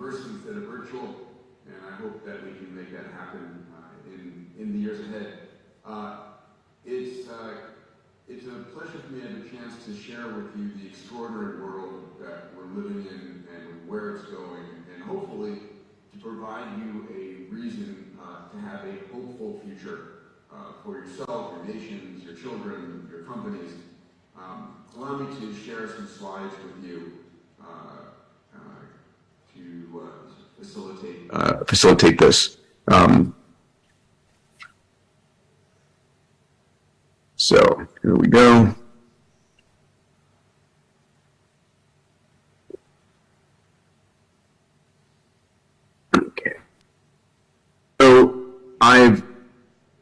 person instead of virtual, and I hope that we can make that happen in the years ahead. It's a pleasure for me to have a chance to share with you the extraordinary world that we're living in and where it's going, and hopefully to provide you a reason to have a hopeful future for yourself, your nations, your children, your companies. Allow me to share some slides with you to facilitate this. So here we go. Okay. So I've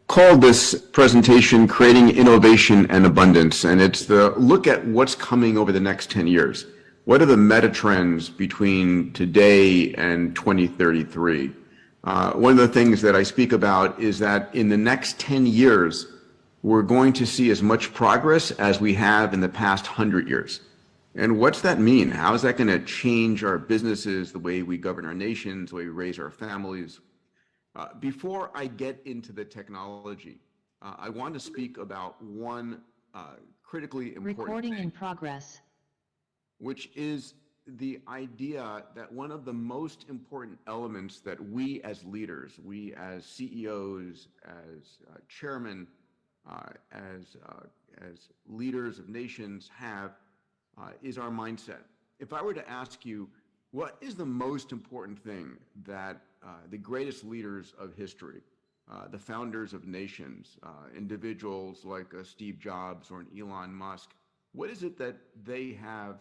called this presentation Creating Innovation and Abundance, and it's the look at what's coming over the next 10 years. What are the meta trends between today and 2033? One of the things that I speak about is that in the next 10 years, we're going to see as much progress as we have in the past 100 years. And what's that mean? How is that going to change our businesses, the way we govern our nations, the way we raise our families? Before I get into the technology, I want to speak about one critically important Recording thing, in progress. which is the idea that one of the most important elements that we as leaders, we as CEOs, as chairmen, as leaders of nations have, is our mindset. If I were to ask you, what is the most important thing that the greatest leaders of history, the founders of nations, individuals like Steve Jobs or an Elon Musk, what is it that they have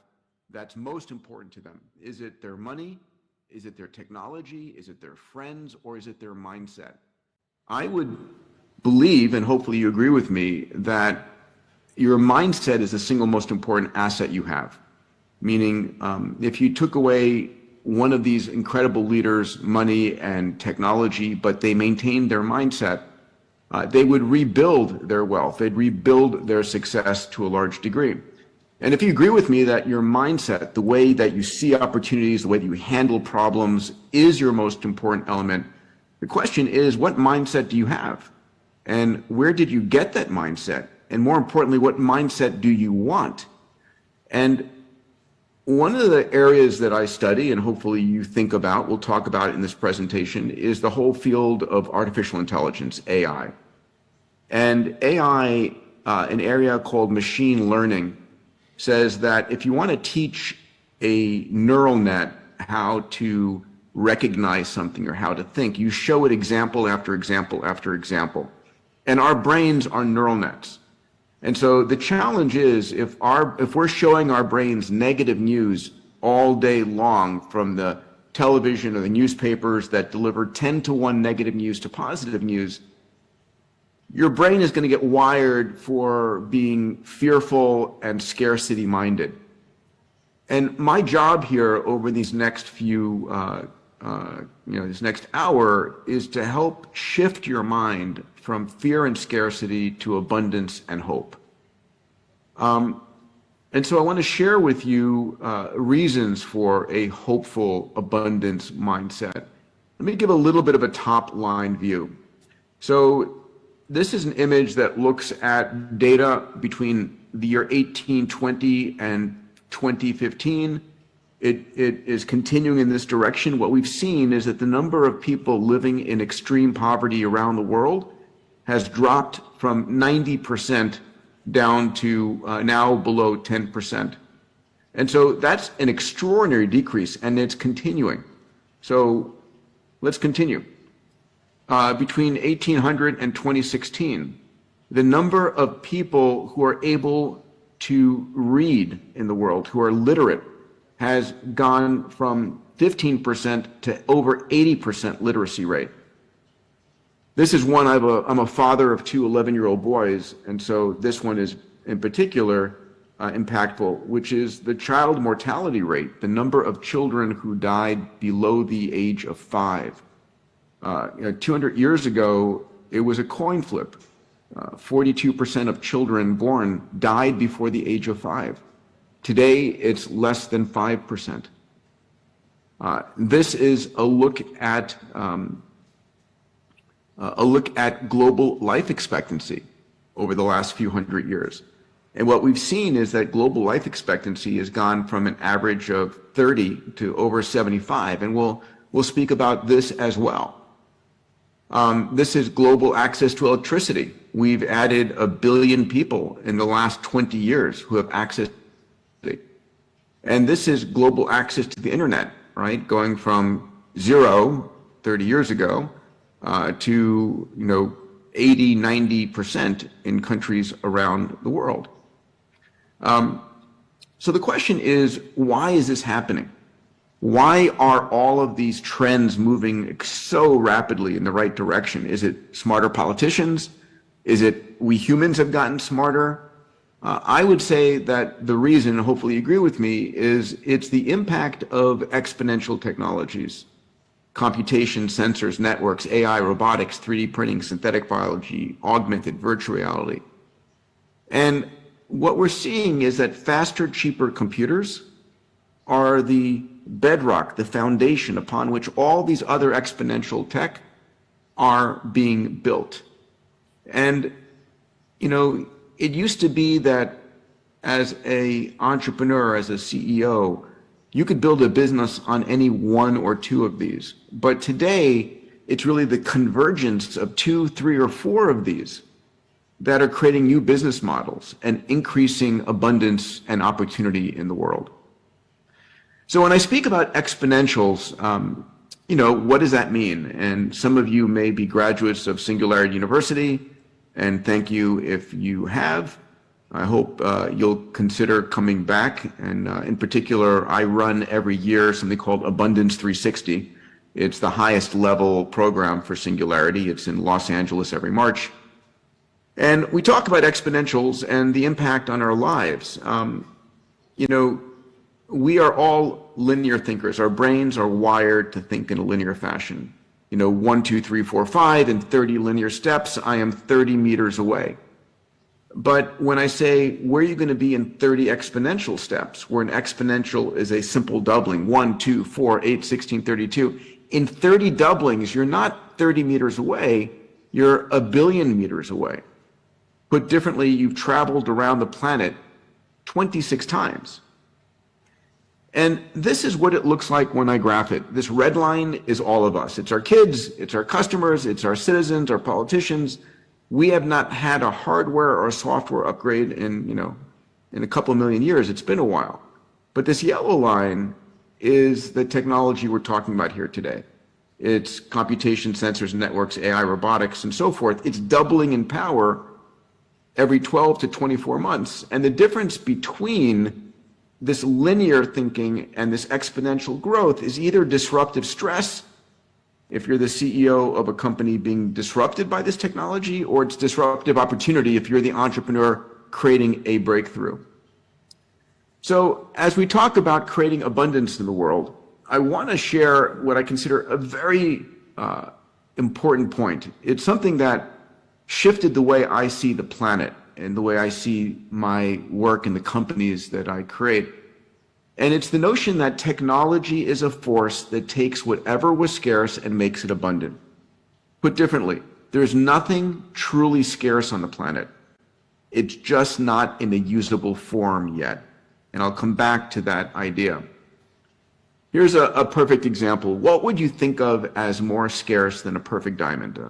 that's most important to them? Is it their money? Is it their technology? Is it their friends? Or is it their mindset? I would believe, and hopefully you agree with me, that your mindset is the single most important asset you have. Meaning, if you took away one of these incredible leaders' money and technology, but they maintained their mindset, they would rebuild their wealth. They'd rebuild their success to a large degree. And if you agree with me that your mindset, the way that you see opportunities, the way that you handle problems is your most important element, the question is, what mindset do you have? And where did you get that mindset? And more importantly, what mindset do you want? And one of the areas that I study, and hopefully you think about, we'll talk about in this presentation, is the whole field of artificial intelligence, AI. And AI, an area called machine learning, says that if you want to teach a neural net how to recognize something or how to think, you show it example after example after example. And our brains are neural nets. And so the challenge is, if we're showing our brains negative news all day long from the television or the newspapers that deliver 10-to-1 negative news to positive news, your brain is going to get wired for being fearful and scarcity minded. And my job here over these next few, this next hour is to help shift your mind from fear and scarcity to abundance and hope. And so I want to share with you reasons for a hopeful abundance mindset. Let me give a little bit of a top line view. So this is an image that looks at data between the year 1820 and 2015. It is continuing in this direction. What we've seen is that the number of people living in extreme poverty around the world has dropped from 90% down to now below 10%. And so that's an extraordinary decrease, and it's continuing. So let's continue. Between 1800 and 2016, the number of people who are able to read in the world, who are literate, has gone from 15% to over 80% literacy rate. This is one, I'm a father of two 11-year-old boys, and so this one is in particular impactful, which is the child mortality rate, the number of children who died below the age of 5. 200 years ago, it was a coin flip. 42% of children born died before the age of 5. Today, it's less than 5%. This is a look at global life expectancy over the last few hundred years. And what we've seen is that global life expectancy has gone from an average of 30 to over 75, and we'll speak about this as well. This is global access to electricity. We've added 1 billion people in the last 20 years who have access to electricity. And this is global access to the internet, right? Going from 0 30 years ago to 80, 90% in countries around the world. So the question is, why is this happening? Why are all of these trends moving so rapidly in the right direction? Is it smarter politicians? Is it we humans have gotten smarter? I would say that the reason, hopefully you agree with me, is it's the impact of exponential technologies. Computation, sensors, networks, AI, robotics, 3D printing, synthetic biology, augmented, virtual reality. And what we're seeing is that faster, cheaper computers are the bedrock, the foundation upon which all these other exponential tech are being built. And, it used to be that as an entrepreneur, as a CEO, you could build a business on any one or two of these. But today, it's really the convergence of 2, 3, or 4 of these that are creating new business models and increasing abundance and opportunity in the world. So when I speak about exponentials, what does that mean? And some of you may be graduates of Singularity University, and thank you if you have. I hope you'll consider coming back. And in particular, I run every year something called Abundance 360. It's the highest level program for Singularity. It's in Los Angeles every March. And we talk about exponentials and the impact on our lives. We are all linear thinkers. Our brains are wired to think in a linear fashion. 1, 2, 3, 4, 5 in 30 linear steps, I am 30 meters away. But when I say, where are you going to be in 30 exponential steps, where an exponential is a simple doubling, 1, 2, 4, 8, 16, 32, in 30 doublings, you're not 30 meters away, you're 1 billion meters away. Put differently, you've traveled around the planet 26 times. And this is what it looks like when I graph it. This red line is all of us. It's our kids, it's our customers, it's our citizens, our politicians. We have not had a hardware or a software upgrade in a couple million years. It's been a while. But this yellow line is the technology we're talking about here today. It's computation, sensors, networks, AI, robotics, and so forth. It's doubling in power every 12 to 24 months. And the difference between this linear thinking and this exponential growth is either disruptive stress, if you're the CEO of a company being disrupted by this technology, or it's disruptive opportunity if you're the entrepreneur creating a breakthrough. So as we talk about creating abundance in the world, I want to share what I consider a very important point. It's something that shifted the way I see the planet and the way I see my work and the companies that I create. And it's the notion that technology is a force that takes whatever was scarce and makes it abundant. Put differently, there's nothing truly scarce on the planet. It's just not in a usable form yet. And I'll come back to that idea. Here's a perfect example. What would you think of as more scarce than a perfect diamond?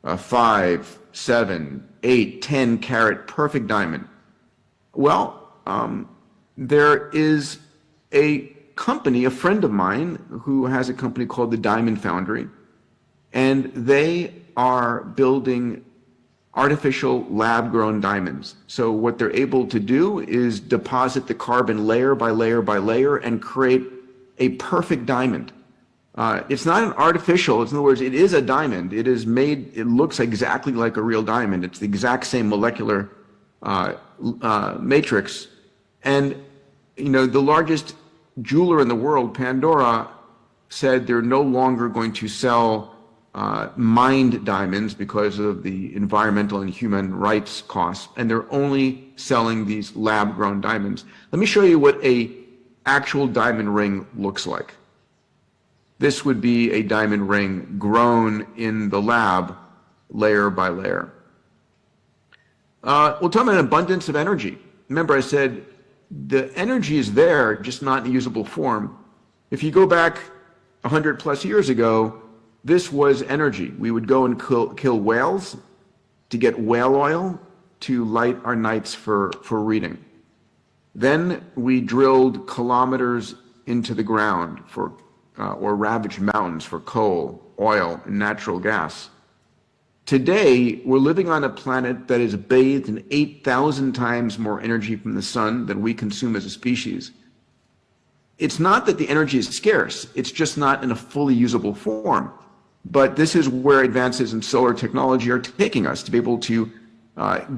A 5, 7, 8, 10 carat perfect diamond. Well, there is a company, a friend of mine, who has a company called the Diamond Foundry, and they are building artificial lab-grown diamonds. So what they're able to do is deposit the carbon layer by layer by layer and create a perfect diamond. It's not an artificial, in other words, it is a diamond. It is made, it looks exactly like a real diamond. It's the exact same molecular matrix. And, the largest jeweler in the world, Pandora, said they're no longer going to sell mined diamonds because of the environmental and human rights costs, and they're only selling these lab-grown diamonds. Let me show you what a actual diamond ring looks like. this would be a diamond ring grown in the lab layer by layer. We'll talk about an abundance of energy. Remember, I said the energy is there, just not in usable form. If you go back 100 plus years ago, this was energy. We would go and kill whales to get whale oil to light our nights for reading. Then we drilled kilometers into the ground or ravaged mountains for coal, oil, and natural gas. Today, we're living on a planet that is bathed in 8,000 times more energy from the sun than we consume as a species. It's not that the energy is scarce, it's just not in a fully usable form. But this is where advances in solar technology are taking us, to be able to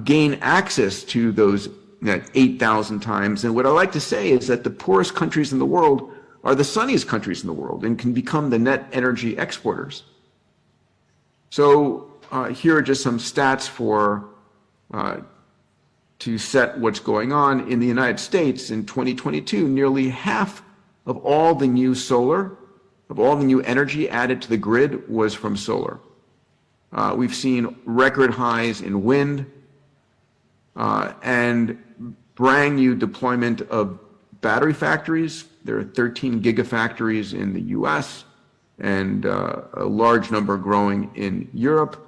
gain access to those 8,000 times. And what I like to say is that the poorest countries in the world are the sunniest countries in the world and can become the net energy exporters. So here are just some stats to set what's going on. In the United States in 2022, nearly half of all the new solar, of all the new energy added to the grid was from solar. We've seen record highs in wind and brand new deployment of battery factories. There are 13 gigafactories in the US and a large number growing in Europe.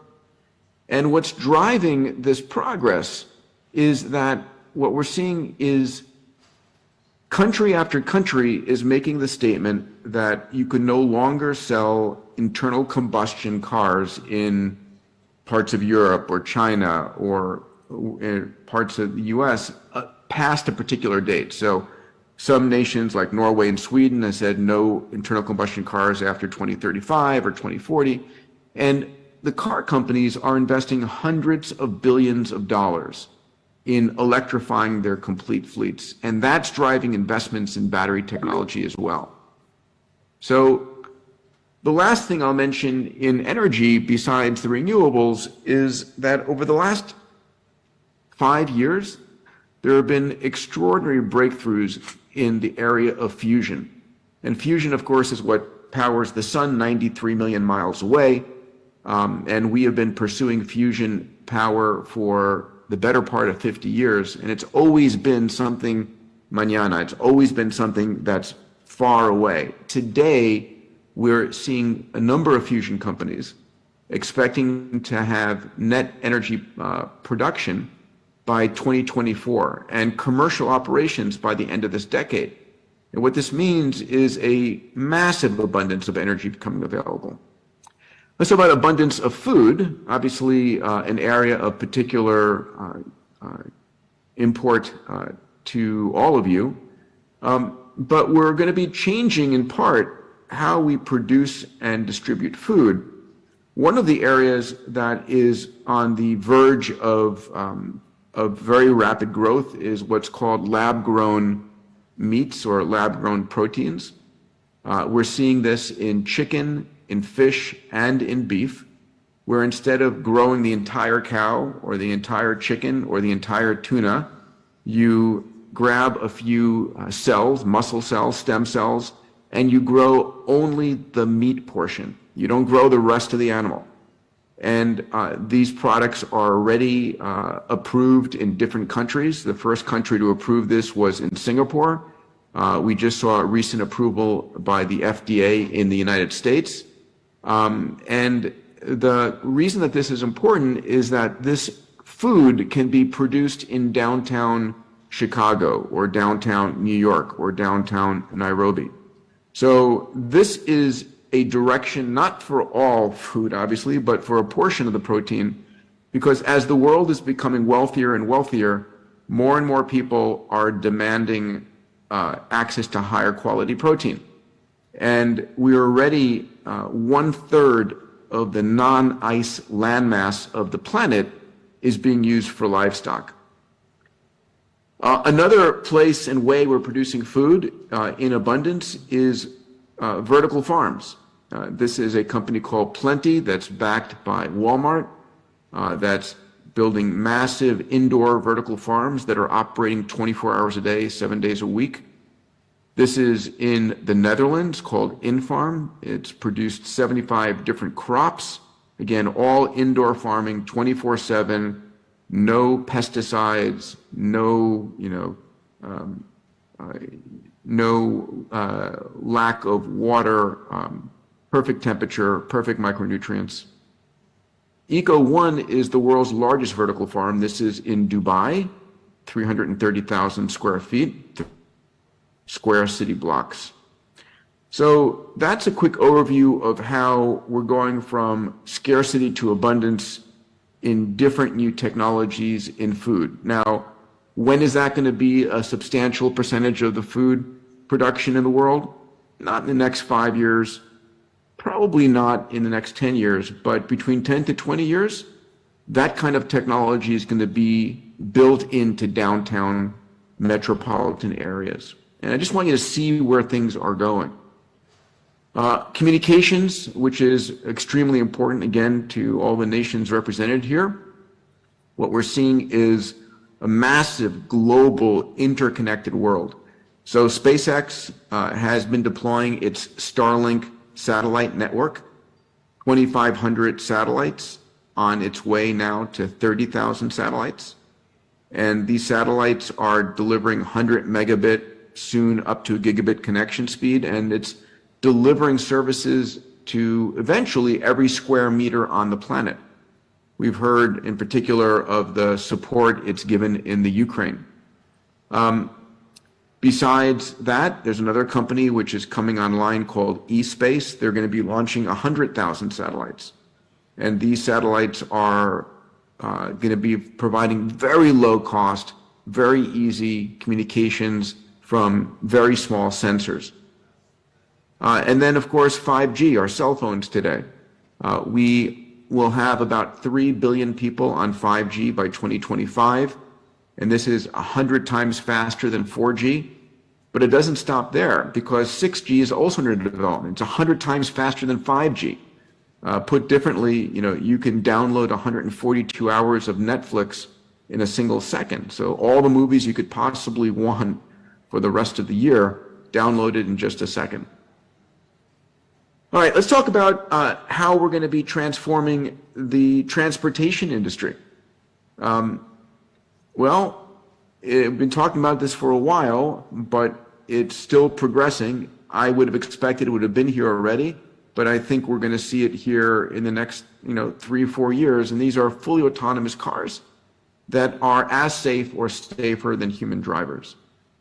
And what's driving this progress is that what we're seeing is country after country is making the statement that you can no longer sell internal combustion cars in parts of Europe or China or parts of the US past a particular date. So some nations like Norway and Sweden have said no internal combustion cars after 2035 or 2040. And the car companies are investing hundreds of billions of dollars in electrifying their complete fleets. And that's driving investments in battery technology as well. So the last thing I'll mention in energy, besides the renewables, is that over the last 5 years, there have been extraordinary breakthroughs in the area of fusion. And fusion, of course, is what powers the sun 93 million miles away. And we have been pursuing fusion power for the better part of 50 years. And it's always been something mañana. It's always been something that's far away. Today, we're seeing a number of fusion companies expecting to have net energy production by 2024 and commercial operations by the end of this decade. And what this means is a massive abundance of energy becoming available. Let's talk about abundance of food, obviously an area of particular import to all of you. But we're going to be changing in part how we produce and distribute food. One of the areas that is on the verge of very rapid growth is what's called lab-grown meats or lab-grown proteins. We're seeing this in chicken, in fish, and in beef, where instead of growing the entire cow or the entire chicken or the entire tuna, you grab a few cells, muscle cells, stem cells, and you grow only the meat portion. You don't grow the rest of the animal. And these products are already approved in different countries. The first country to approve this was in Singapore. We just saw a recent approval by the FDA in the United States. And the reason that this is important is that this food can be produced in downtown Chicago or downtown New York or downtown Nairobi. So this is a direction not for all food, obviously, but for a portion of the protein, because as the world is becoming wealthier and wealthier, more and more people are demanding access to higher quality protein. And we're already 1/3 of the non-ice landmass of the planet is being used for livestock. Another place and way we're producing food in abundance is vertical farms. This is a company called Plenty that's backed by Walmart, that's building massive indoor vertical farms that are operating 24 hours a day, 7 days a week. This is in the Netherlands called Infarm. It's produced 75 different crops. Again, all indoor farming, 24/7, no pesticides, no, lack of water, perfect temperature, perfect micronutrients. Eco1 is the world's largest vertical farm. This is in Dubai, 330,000 square feet, square city blocks. So that's a quick overview of how we're going from scarcity to abundance in different new technologies in food. Now, when is that going to be a substantial percentage of the food production in the world? Not in the next 5 years, probably not in the next 10 years, but between 10 to 20 years, that kind of technology is going to be built into downtown metropolitan areas. And I just want you to see where things are going. Communications, which is extremely important, again, to all the nations represented here. What we're seeing is a massive global interconnected world. So SpaceX has been deploying its Starlink satellite network, 2,500 satellites on its way now to 30,000 satellites. And these satellites are delivering 100 megabit, soon up to a gigabit connection speed, and it's delivering services to eventually every square meter on the planet. We've heard in particular of the support it's given in the Ukraine. Besides that, there's another company which is coming online called eSpace. They're going to be launching 100,000 satellites. And these satellites are going to be providing very low cost, very easy communications from very small sensors. And then, of course, 5G, our cell phones today. We will have about 3 billion people on 5G by 2025. And this is 100 times faster than 4G. But it doesn't stop there, because 6G is also under development. It's 100 times faster than 5G. Put differently, you can download 142 hours of Netflix in a single second. So all the movies you could possibly want for the rest of the year, downloaded in just a second. All right, let's talk about how we're going to be transforming the transportation industry. Well, we've been talking about this for a while, but it's still progressing. I would have expected it would have been here already, but I think we're going to see it here in the next 3 or 4 years. And these are fully autonomous cars that are as safe or safer than human drivers.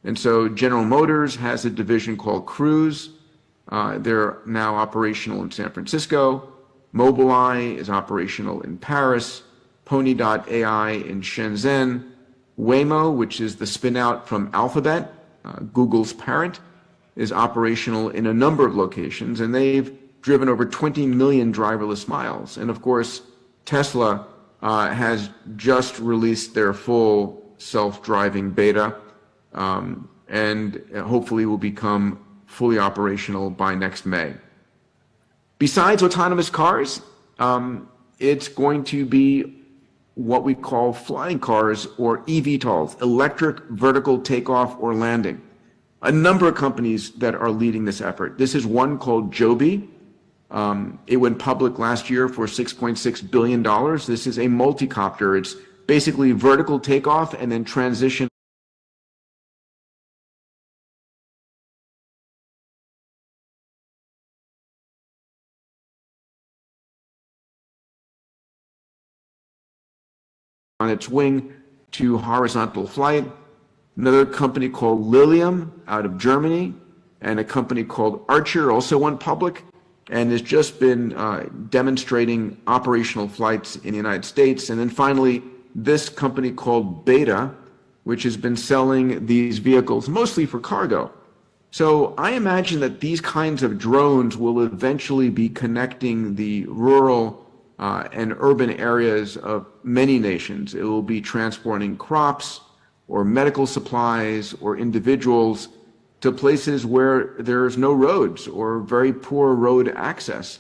And so General Motors has a division called Cruise. They're now operational in San Francisco. Mobileye is operational in Paris. Pony.ai in Shenzhen. Waymo, which is the spin-out from Alphabet, Google's parent, is operational in a number of locations, and they've driven over 20 million driverless miles. And of course, Tesla has just released their full self-driving beta, and hopefully will become fully operational by next May. Besides autonomous cars, it's going to be what we call flying cars, or eVTOLs, electric vertical takeoff or landing. A number of companies that are leading this effort. This is one called Joby. It went public last year for $6.6 billion. This is a multicopter. It's basically vertical takeoff and then transition on its wing to horizontal flight. Another company called Lilium out of Germany, and a company called Archer also went public and has just been demonstrating operational flights in the United States. And then finally, this company called Beta, which has been selling these vehicles mostly for cargo. So I imagine that these kinds of drones will eventually be connecting the rural and urban areas of many nations. It will be transporting crops or medical supplies or individuals to places where there's no roads or very poor road access.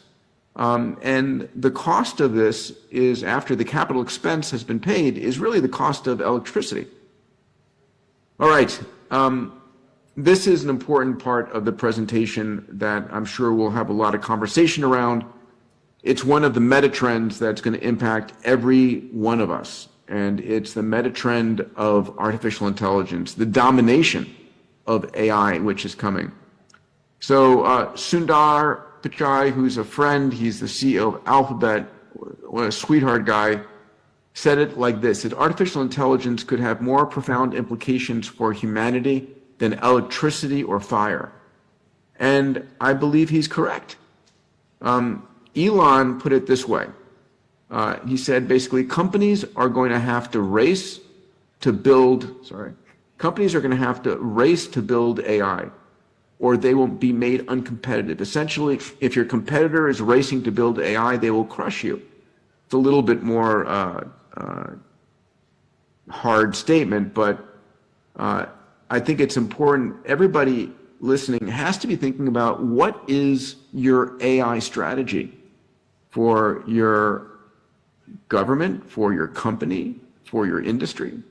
And the cost of this is, after the capital expense has been paid, is really the cost of electricity. All right, this is an important part of the presentation that I'm sure we'll have a lot of conversation around. It's one of the meta trends that's going to impact every one of us. And it's the meta trend of artificial intelligence, the domination of AI, which is coming. So Sundar Pichai, who's a friend, he's the CEO of Alphabet, what a sweetheart guy, said it like this: that artificial intelligence could have more profound implications for humanity than electricity or fire. And I believe he's correct. Elon put it this way. He said basically companies are going to have to race to build AI, or they will be made uncompetitive. Essentially, if your competitor is racing to build AI, they will crush you. It's a little bit more hard statement, but I think it's important. Everybody listening has to be thinking about what is your AI strategy for your government, for your company, for your industry.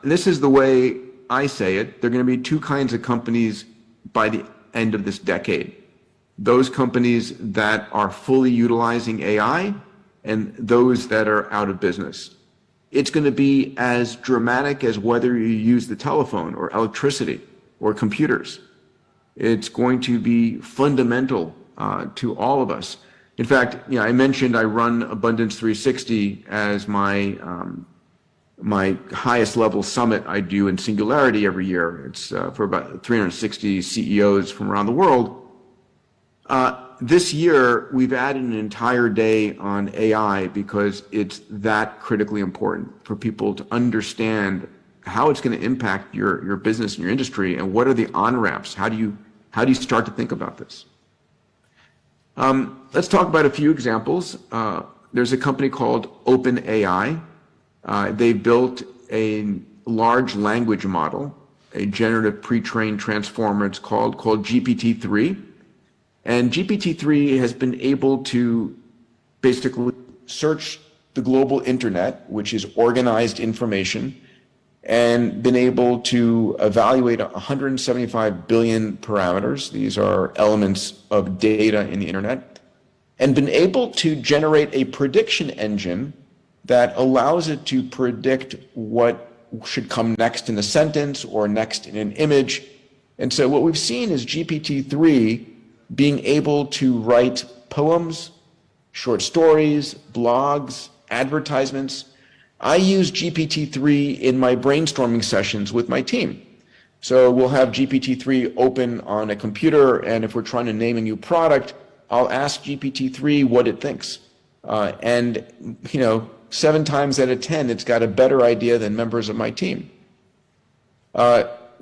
This is the way I say it. There are going to be two kinds of companies by the end of this decade. Those companies that are fully utilizing AI and those that are out of business. It's going to be as dramatic as whether you use the telephone or electricity or computers. It's going to be fundamental to all of us. In fact, I mentioned I run Abundance 360 as my my highest level summit I do in Singularity every year. It's for about 360 CEOs from around the world. This year, we've added an entire day on AI because it's that critically important for people to understand how it's going to impact your business and your industry, and what are the on-ramps. How do you start to think about this? Let's talk about a few examples. There's a company called OpenAI. They built a large language model, a generative pre-trained transformer. It's called GPT-3. And GPT-3 has been able to basically search the global internet, which is organized information, and been able to evaluate 175 billion parameters. These are elements of data in the internet, and been able to generate a prediction engine that allows it to predict what should come next in a sentence or next in an image. And so what we've seen is GPT-3 being able to write poems, short stories, blogs, advertisements. I use GPT-3 in my brainstorming sessions with my team. So we'll have GPT-3 open on a computer, and if we're trying to name a new product, I'll ask GPT-3 what it thinks. And 7 times out of 10, it's got a better idea than members of my team.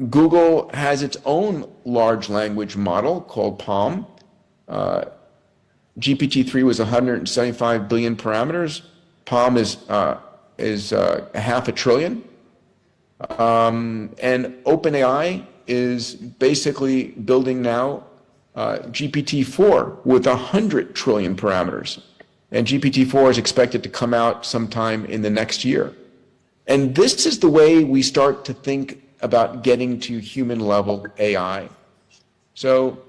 Google has its own large language model called PaLM. GPT-3 was 175 billion parameters. PaLM is a half a trillion. And OpenAI is basically building now GPT-4 with 100 trillion parameters. And GPT-4 is expected to come out sometime in the next year. And this is the way we start to think about getting to human level AI. So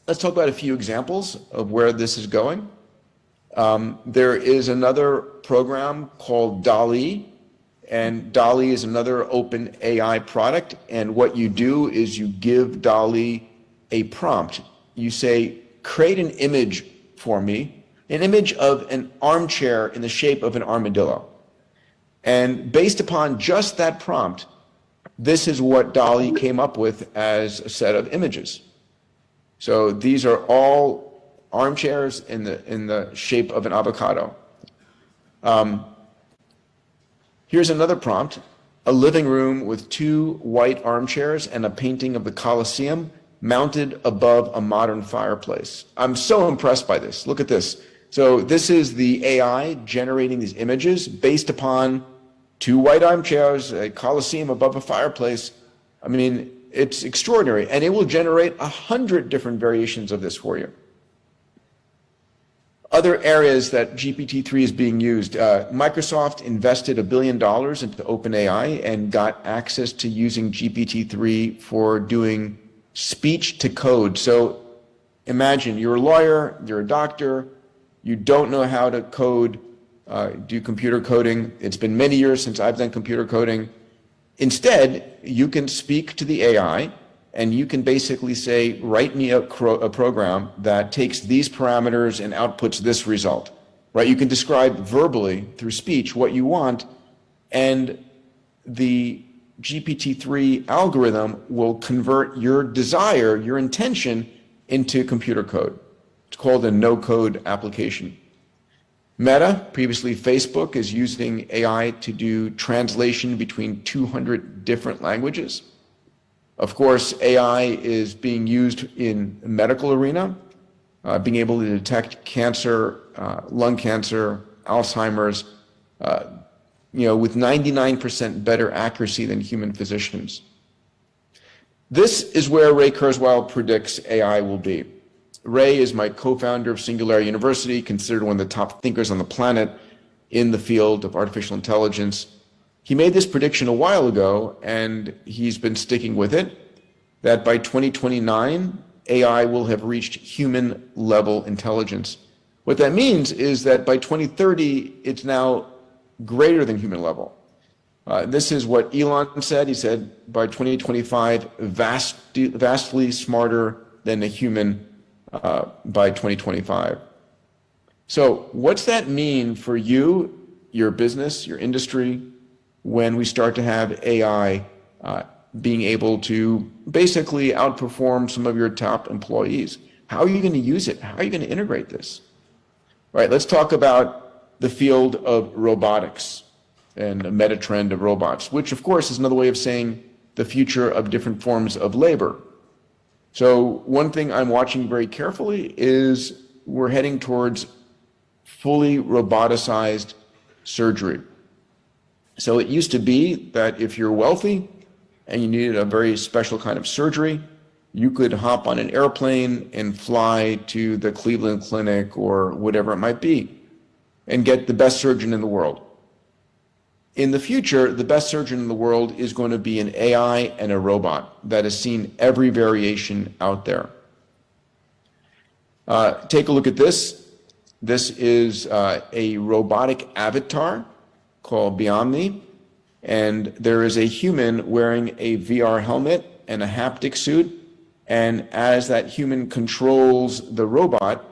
let's talk about a few examples of where this is going. There is another program called DALL-E, and DALL-E is another open AI product. And what you do is you give DALL-E a prompt. You say, create an image for me, an image of an armchair in the shape of an armadillo. And based upon just that prompt, this is what DALL-E came up with as a set of images. So these are all armchairs in the shape of an avocado. Here's another prompt: a living room with 2 white armchairs and a painting of the Colosseum mounted above a modern fireplace. I'm so impressed by this. Look at this. So this is the AI generating these images based upon 2 white armchairs, a Colosseum above a fireplace. I mean, it's extraordinary. And it will generate 100 different variations of this for you. Other areas that GPT-3 is being used, Microsoft invested $1 billion into OpenAI and got access to using GPT-3 for doing speech to code. So imagine you're a lawyer, you're a doctor, you don't know how to code, do computer coding. It's been many years since I've done computer coding. Instead, you can speak to the AI and you can basically say, write me a program that takes these parameters and outputs this result, right? You can describe verbally through speech what you want, and the GPT-3 algorithm will convert your desire, your intention, into computer code. It's called a no-code application. Meta, previously Facebook, is using AI to do translation between 200 different languages. Of course, AI is being used in the medical arena, being able to detect cancer, lung cancer, Alzheimer's, with 99% better accuracy than human physicians. This is where Ray Kurzweil predicts AI will be. Ray is my co-founder of Singularity University, considered one of the top thinkers on the planet in the field of artificial intelligence. He made this prediction a while ago, and he's been sticking with it, that by 2029, AI will have reached human-level intelligence. What that means is that by 2030, it's now greater than human level. This is what Elon said. He said, by 2025, vastly smarter than a human by 2025. So what's that mean for you, your business, your industry, when we start to have AI being able to basically outperform some of your top employees? How are you going to use it? How are you going to integrate this? All right, let's talk about the field of robotics and a meta trend of robots, which of course is another way of saying the future of different forms of labor. So one thing I'm watching very carefully is we're heading towards fully roboticized surgery. So it used to be that if you're wealthy and you needed a very special kind of surgery, you could hop on an airplane and fly to the Cleveland Clinic or whatever it might be and get the best surgeon in the world. In the future, the best surgeon in the world is going to be an AI and a robot that has seen every variation out there. Take a look at this. This is a robotic avatar called Beyond Me, and there is a human wearing a VR helmet and a haptic suit, and as that human controls the robot